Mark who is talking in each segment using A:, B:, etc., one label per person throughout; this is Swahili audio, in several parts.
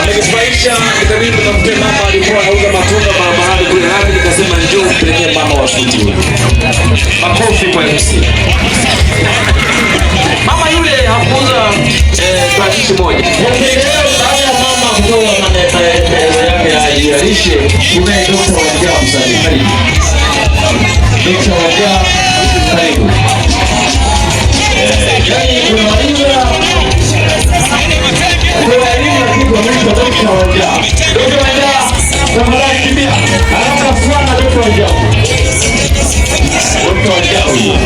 A: Amekifurahisha nikabidi tunampe mama alikuwa anauza matunda barabarani kule hadi nikasema njoo mpelekee mama wa suti. Makofi kwa MC. Mama yule hakuuza pakiti moja. Baada ya mama kutoa maelezo yake ya lishe, kuna Dr. Wajaa msanii karibu. Dr. Wajaa karibu. Yaani tunamaliza kwa elimu na kitu ambacho Dr. Wajaa. Dr. Wajaa tafadhali kimbia. Haraka sana Dr. Wajaa. Dr. Wajaa huyo.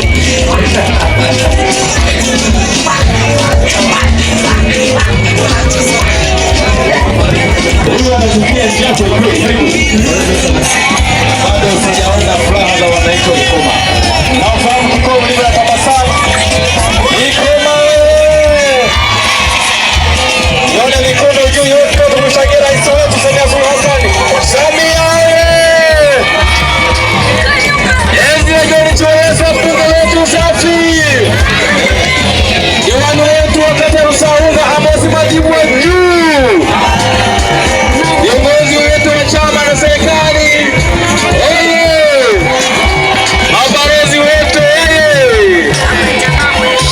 A: Huyu anatukia siapo bado sijaona furaha za wananchi wa Ikoma. Na ufahamu Ikoma ni bila tabasamu. Ikoma wewe! Yone mikono juu yote tumshangilie rais wetu Samia Suluhu Hassan. Samia wewe! Enzi ya John Chowesa bunge letu safi. Diwani wetu wa kata Rusaunga Amos Majibu wa juu. Viongozi wetu wa chama na serikali. Mabalozi wetu.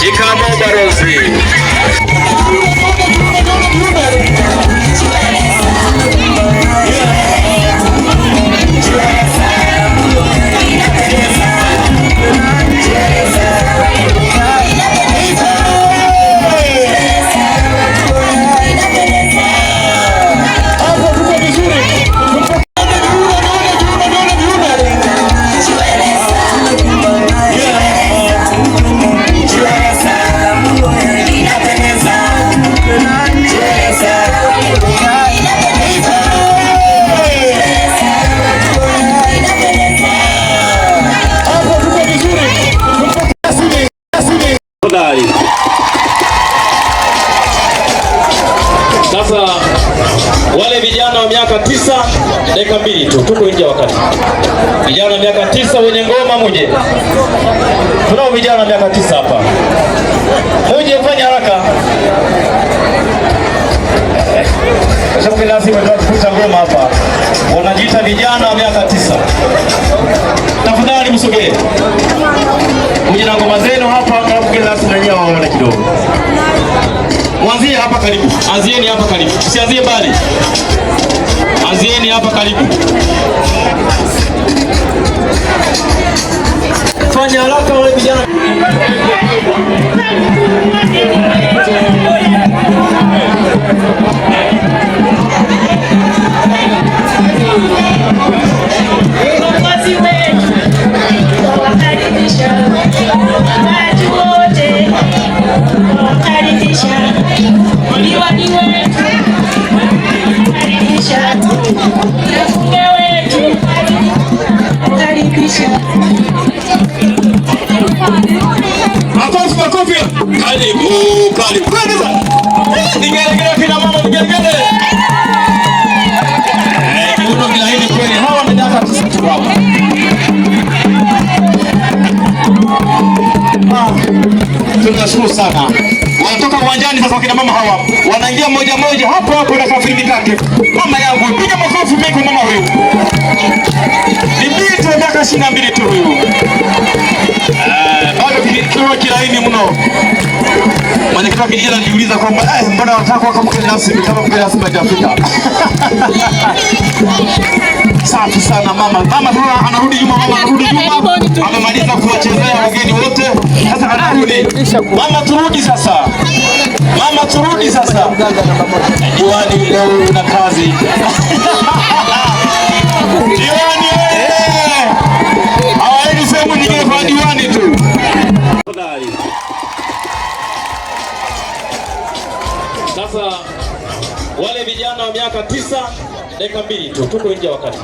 A: Shikamoo balozi. Sasa wale vijana wa miaka 9 dakika 2 tu tuko nje wakati. Vijana wa miaka 9 wenye ngoma muje. Tunao vijana wa miaka 9 hapa. Muje fanya haraka. Sababu lazima tukuta ngoma hapa. Wanajiita vijana wa miaka 9. Tafadhali msogee. Muje na ngoma zenu hapa na mgeni lazima wenyewe waone kidogo. Mwanzie hapa karibu. Anzieni hapa karibu. Usianzie mbali. Anzieni hapa karibu. Fanya haraka wale vijana. Makofi. Karibu. Ningere kina mama ningere. Kuna gilahini kweli hawa ni miaka 9 tu hapa. Tunashukuru sana. Wanatoka uwanjani sasa kina mama hawa. Wanaingia moja moja hapo na safari mitatu. Mama yangu piga makofi mimi kwa mama huyu. Ni binti wa miaka 22 tu huyu. kimekuwa kilaini mno. Mwenyekiti wa kijiji anajiuliza kwamba mbona wanataka kama mgeni rasmi kama mgeni rasmi hajafika. Safi sana mama. Mama sasa anarudi nyuma, mama anarudi nyuma. Amemaliza kuwachezea wageni wote. Sasa anarudi. Mama turudi sasa. Mama turudi sasa. Diwani leo una kazi. Diwani wewe. Hawaendi sehemu nyingine kwa diwani tu. Sasa wale vijana wa miaka 9 dakika 2 tu, tuko nje wakati.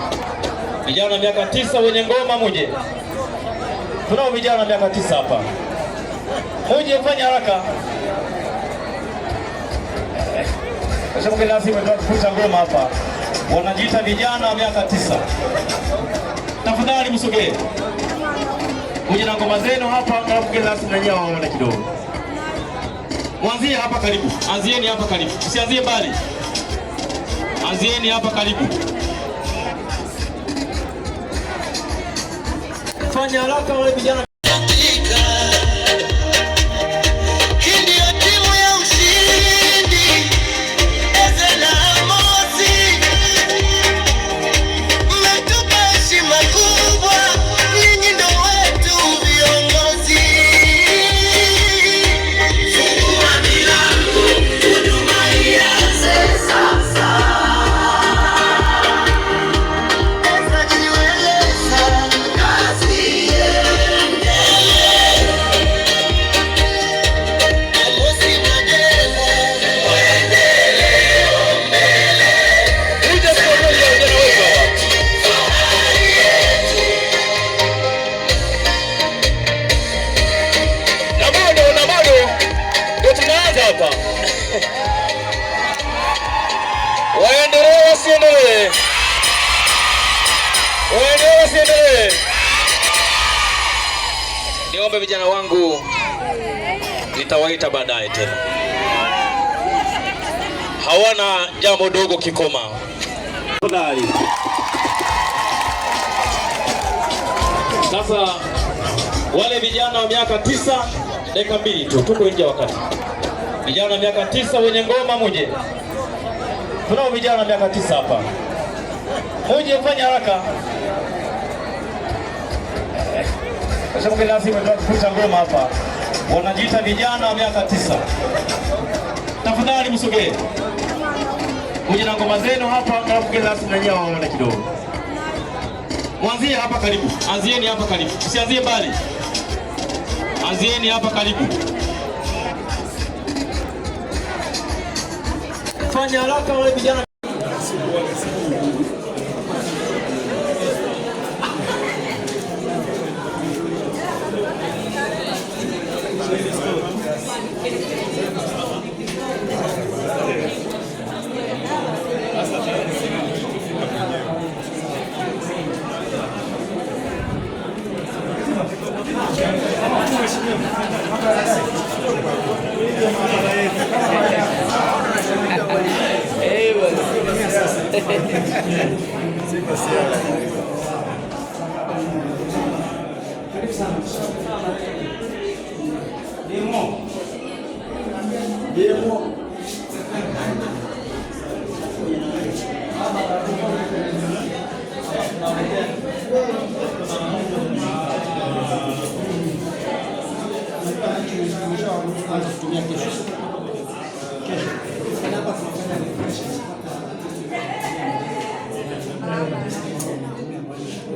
A: Vijana wa miaka 9 wenye ngoma muje. Tunao vijana wa miaka 9 hapa. Muje fanya haraka. Sababu lazima ndio kufuta ngoma hapa. Wanajiita vijana wa miaka 9. Tafadhali msogee. Muje na ngoma zenu hapa, alafu kila lazima na nyao waone kidogo. Mwanzie hapa karibu. Anzieni hapa karibu. Usianzie mbali. Anzieni hapa karibu. Fanya haraka wale vijana. Niombe vijana wangu nitawaita baadaye tena. Hawana jambo dogo kikoma. Sasa wale vijana wa miaka 9 dakika 2 tu, tuko nje wakati. Vijana wa miaka 9 wenye ngoma muje. Tunao vijana wa miaka 9 hapa. Muje fanya haraka. Sababu lazima ndio kufuta ngoma hapa. Wanajiita vijana wa miaka 9. Tafadhali msogee. Muje na ngoma zenu hapa, alafu kila lazima na nyao waone kidogo. Mwanzie hapa karibu. Anzieni hapa karibu. Usianzie mbali. Anzieni hapa karibu. Fanya haraka wale vijana.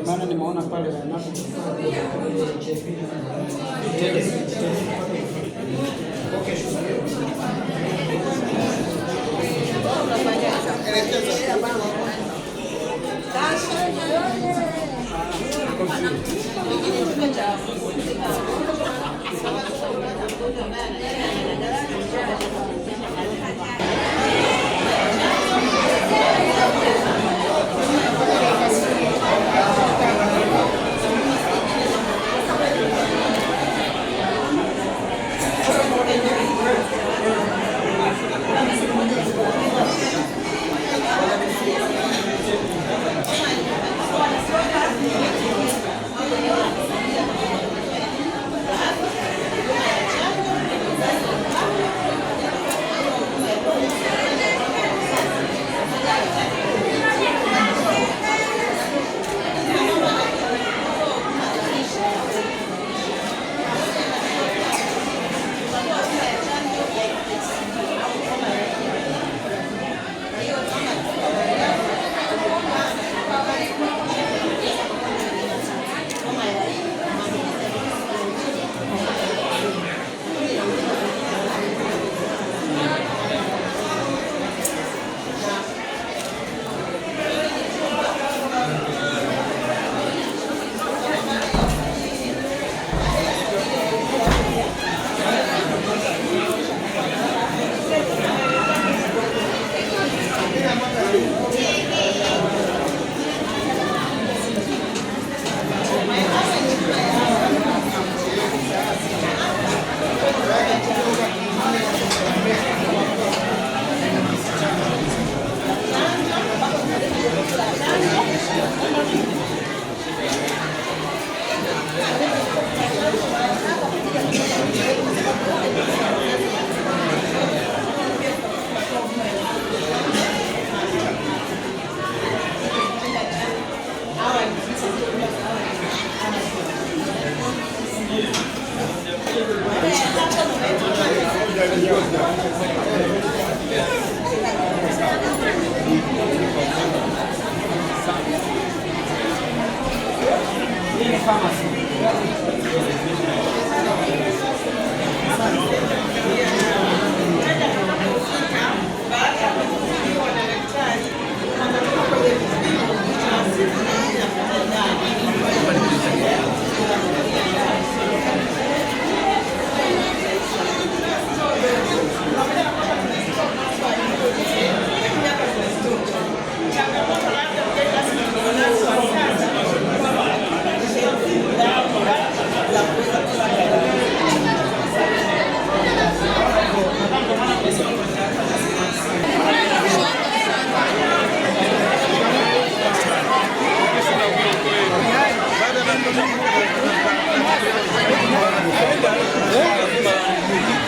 B: Maana nimeona pale wanapo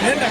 C: Nenda